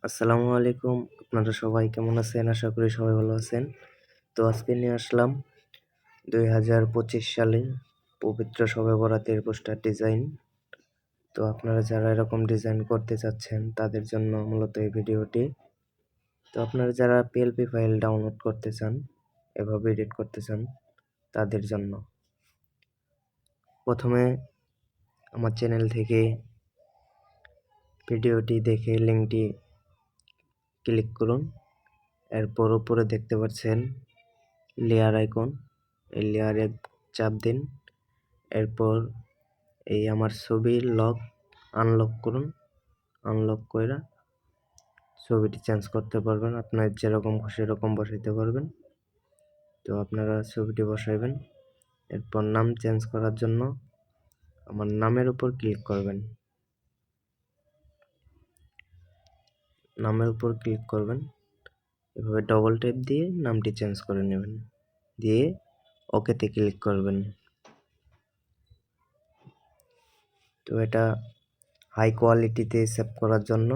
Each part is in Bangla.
আসসালামু আলাইকুম। আপনারা সবাই কেমন আছেন? আশা করি সবাই ভালো আছেন। তো আজকে নিয়ে আসলাম ২০২৫ সালে পবিত্র শবে বরাতের পোস্টার ডিজাইন। তো আপনারা যারা এরকম ডিজাইন করতে চাচ্ছেন তাদের জন্য মূলত এই ভিডিওটি। তো আপনারা যারা পিএলপি ফাইল ডাউনলোড করতে চান, এভাবে এডিট করতে চান তাদের জন্য। প্রথমে আমার চ্যানেল থেকে ভিডিওটি দেখে লিঙ্কটি ক্লিক করুন। এরপর উপরে দেখতে পাচ্ছেন লেয়ার আইকন, এই লেয়ারে চাপ দিন। এরপর এই আমার ছবির আনলক করুন। আনলক কইরা ছবিটি চেঞ্জ করতে পারবেন, আপনার যেরকম খুশি সেরকম বসাইতে পারবেন। তো আপনারা ছবিটি বসাইবেন। এরপর নাম চেঞ্জ করার জন্য আমার নামের উপর ক্লিক করবেন। নামের উপর ক্লিক করবেন, এভাবে ডবল ট্যাপ দিয়ে নামটি চেঞ্জ করে নেবেন, দিয়ে ওকেতে ক্লিক করবেন। তো এটা হাই কোয়ালিটিতে সেভ করার জন্য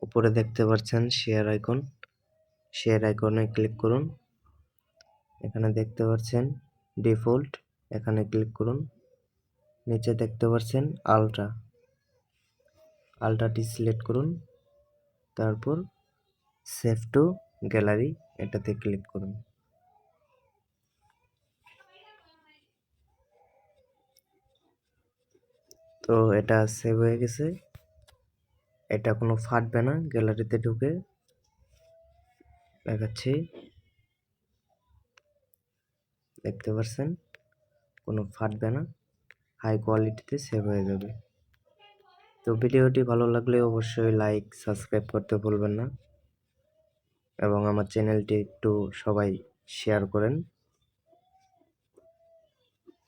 উপরে দেখতে পাচ্ছেন শেয়ার আইকন, শেয়ার আইকনে ক্লিক করুন। এখানে দেখতে পাচ্ছেন ডিফল্ট, এখানে ক্লিক করুন। নিচে দেখতে পাচ্ছেন আলট্রাটি সিলেক্ট করুন। তারপর সেভ টু গ্যালারি এটাতে ক্লিক করুন। তো এটা সেভ হয়ে গেছে, এটা কোনো ফাটবে না। গ্যালারিতে ঢুকে দেখাচ্ছি, দেখতে পাচ্ছেন কোনো ফাটবে না, হাই কোয়ালিটিতে সেভ হয়ে যাবে। তো ভিডিওটি ভালো লাগলে অবশ্যই লাইক সাবস্ক্রাইব করতে ভুলবেন না, এবং আমার চ্যানেলটি একটু সবাই শেয়ার করেন।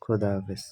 খোদা হাফেজ।